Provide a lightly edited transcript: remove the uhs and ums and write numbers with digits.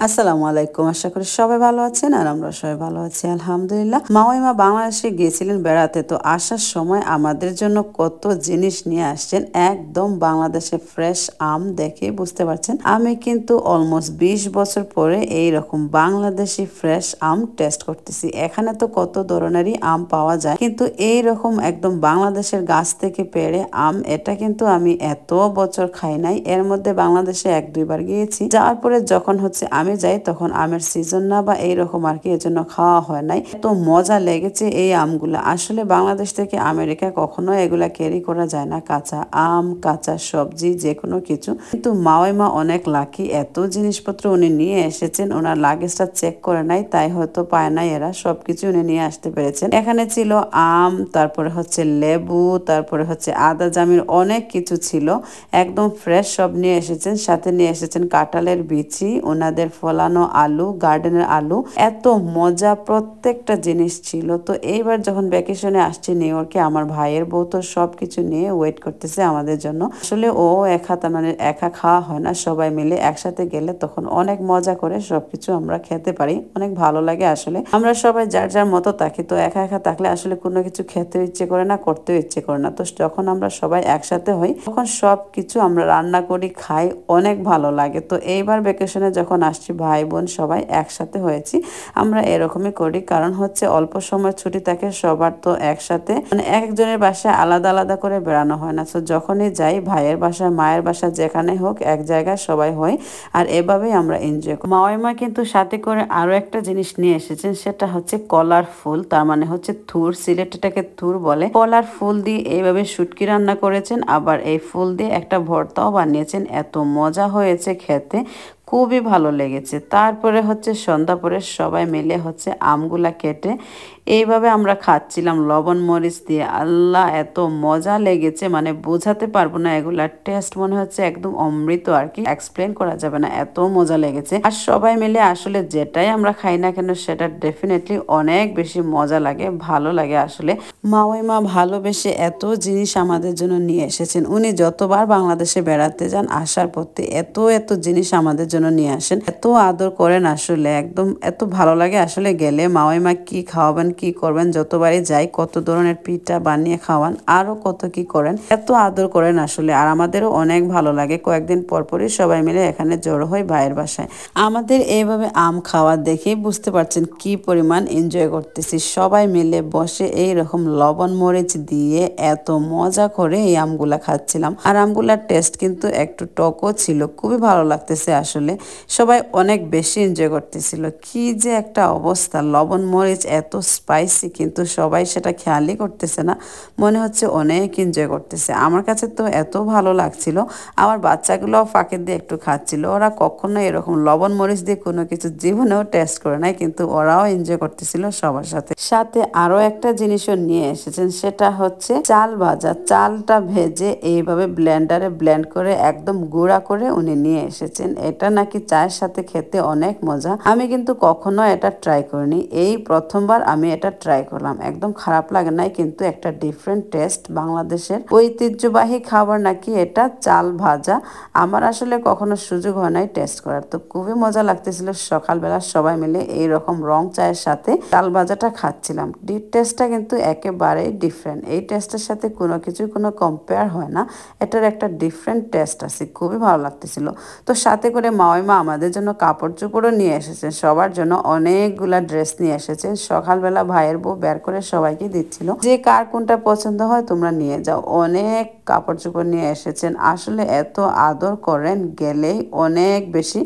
আসসালামু আলাইকুম। আশা করি সবাই ভালো আছেন আর আমরা সবাই ভালো আছি আলহামদুলিল্লাহ। মাওয়াইমা বাংলাদেশে গিয়েছিলেন বেড়াতে, তো আসার সময় আমাদের জন্য কত জিনিস নিয়ে আসছেন। একদম বাংলাদেশে ফ্রেশ আম দেখে বুঝতে পারছেন। আমি কিন্তু অলমোস্ট 20 বছর পরে এইরকম বাংলাদেশি ফ্রেশ আম টেস্ট করতেছি। এখানে তো কত ধরনেরই আম পাওয়া যায়, কিন্তু এইরকম একদম বাংলাদেশের গাছ থেকে পেড়ে আম, এটা কিন্তু আমি এত বছর খাই নাই। এর মধ্যে বাংলাদেশে 1-2 বার গিয়েছি, যাওয়ার পরে যখন আমি যাই তখন আমের সিজন না বা এইরকম আর কি, এজন্য খাওয়া হয় নাই। এত মজা লেগেছে এই আমগুলা। আসলে বাংলাদেশ থেকে আমেরিকা কখনো এগুলা ক্যারি করা যায় না, কাঁচা আম, কাঁচা সবজি, যে কোনো কিছু। কিন্তু মাওয়াইমা অনেক লাকি, এত জিনিসপত্র উনি নিয়ে এসেছেন। ওনার লাগেজটা চেক করে নাই, তাই হয়তো পায় নাই এরা, সবকিছু উনি নিয়ে আসতে পেরেছেন। এখানে ছিল আম, তারপরে লেবু, তারপরে আদা জামির, অনেক কিছু ছিল। একদম ফ্রেশ সব নিয়ে এসেছেন। সাথে নিয়ে এসেছেন কাঁঠালের বিচি, ওনাদের ফলানো আলু, গার্ডেনের আলু। এত মজা, প্রত্যেকটা জিনিস ছিল। তো এইবার যখন ভ্যাকেশনে আসছি নিউ ইয়র্কে, আমার ভাইয়ের বউ তো সবকিছু নিয়ে ওয়েট করতেছে আমাদের জন্য। আসলে ও একা খাওয়া হয় না, সবাই মিলে একসাথে গেলে তখন অনেক মজা করে সবকিছু আমরা খেতে পারি, অনেক ভালো লাগে। আসলে আমরা সবাই যার যার মতো থাকি, তো একা একা থাকলে আসলে কোনো কিছু খেতে ইচ্ছে করে না, করতেও ইচ্ছে করে না। তো যখন আমরা সবাই একসাথে হই তখন সবকিছু আমরা রান্না করি, খাই, অনেক ভালো লাগে। তো এইবার ভ্যাকেশনে যখন আসছি ভাই বোন সবাই একসাথে হয়েছি, আমরা এরকমই করি। কারণ অল্প সময় ছুটি থাকে সবার, তো একসাথে একজনের বাসায় আলাদা আলাদা করে বেড়ানো হয় না। তো যখনই যাই ভাইয়ের বাসায়, মায়ের বাসায়, যেখানে হোক এক জায়গায় সবাই হই, আর এভাবেই আমরা এনজয় করি। মাওয়াইমা কিন্তু সাথে করে আরো একটা জিনিস নিয়ে এসেছেন, সেটা কলার ফুল, তার মানে থুর, সিলেটেটাকে থুর বলে। কলার ফুল দিয়ে এইভাবে শুটকি রান্না করেছেন, আবার এই ফুল দিয়ে একটা ভর্তাও বানিয়েছেন। এত মজা হয়েছে খেতে, খুবই ভালো লেগেছে। তারপরে সন্ধ্যা পরে সবাই মিলে আমগুলা কেটে এইভাবে আমরা খাচ্ছিলাম লবণ মরিচ দিয়ে। আল্লাহ, এত মজা লেগেছে, মানে বোঝাতে পারবো না। এগুলার টেস্ট মনে হচ্ছে একদম অমৃত আর কি, এক্সপ্লেন করা যাবে না, এত মজা লেগেছে। আর সবাই মিলে আসলে যেটাই আমরা খাই না কেন সেটা ডেফিনেটলি অনেক বেশি মজা লাগে, ভালো লাগে। আসলে মাওয়াইমা ভালোবেসে এত জিনিস আমাদের জন্য নিয়ে এসেছেন। উনি যতবার বাংলাদেশে বেড়াতে যান, আসার পথে এত এত জিনিস আমাদের জন্য নিয়ে আসেন, এত আদর করেন। আসলে একদম এত ভালো লাগে। আসলে গেলে মাওয়াইমা কি খাওয়াবেন, কি করবেন, যতবারই যাই কত ধরনের পিঠা বানিয়ে খাওয়ান, আরো কত কি করেন, এত আদর করেন আসলে। আর আমাদেরও অনেক ভালো লাগে। কয়েকদিন পরপরই সবাই মিলে এখানে জড়ো হই ভাইয়ের বাসায়। আমাদের এইভাবে আম খাওয়া দেখেই বুঝতে পারছেন কি পরিমাণ এনজয় করতেছি। সবাই মিলে বসে এইরকম লবণ মরিচ দিয়ে এত মজা করে এই আমগুলা খাচ্ছিলাম। আর আমগুলার টেস্ট কিন্তু একটু টকও ছিল, খুবই ভালো লাগতেছে। আসলে সবাই অনেক বেশি এনজয় করতেছিল। কি যে একটা অবস্থা, লবণ মরিচ এত স্পাইসি, কিন্তু সবাই সেটা খেয়ালই করতেছে না, মনে হচ্ছে অনেক এনজয় করতেছে। আমার কাছে তো এত ভালো লাগছিল। আমার বাচ্চাগুলোও ফাঁকে দিয়ে একটু খাচ্ছিল। ওরা কখনো এরকম লবণ মরিচ দিয়ে কোনো কিছু জীবনেও টেস্ট করে নাই, কিন্তু ওরাও এনজয় করতেছিল সবার সাথে। সাথে আরো একটা জিনিসও নিয়ে এসেছেন, সেটা চাল ভাজা। চালটা ভেজে এইভাবে ব্লেন্ডারে ব্লেন্ড করে একদম গুঁড়া করে উনি নিয়ে এসেছেন। এটা নাকি চায়ের সাথে খেতে অনেক মজা। আমি কিন্তু কখনো এটা ট্রাই করিনি, এই প্রথমবার আমি এটা ট্রাই করলাম। একদম খারাপ লাগে নাই, কিন্তু একটা ডিফারেন্ট টেস্ট। বাংলাদেশের ঐতিহ্যবাহী খাবার নাকি এটা, চাল ভাজা। আমার আসলে কখনো সুযোগ হয় নাই টেস্ট করার, তো খুবই মজা লাগতেছিল। সকালবেলা সবাই মিলে এইরকম রং চায়ের সাথে চাল ভাজাটা খাচ্ছিলাম। টেস্টটা কিন্তু একেবারেই ডিফারেন্ট। এই টেস্টের সাথে কোনো কম্পেয়ার হয় না। এটার একটা ডিফারেন্ট টেস্ট আছে, খুবই ভালো লাগতেছিল। তো সাথে করে মাওয়াইমা আমাদের জন্য কাপড় চোপড়ও নিয়ে এসেছেন, সবার জন্য অনেকগুলা ড্রেস নিয়ে এসেছেন। সকালবেলা ভাইয়ের বউ বের করে সবাইকে দিচ্ছিল যে কার কোনটা পছন্দ হয় তোমরা নিয়ে যাও। অনেক কাপড় চোপড় নিয়ে এসেছেন। আসলে এত আদর করেন, গেলেই অনেক বেশি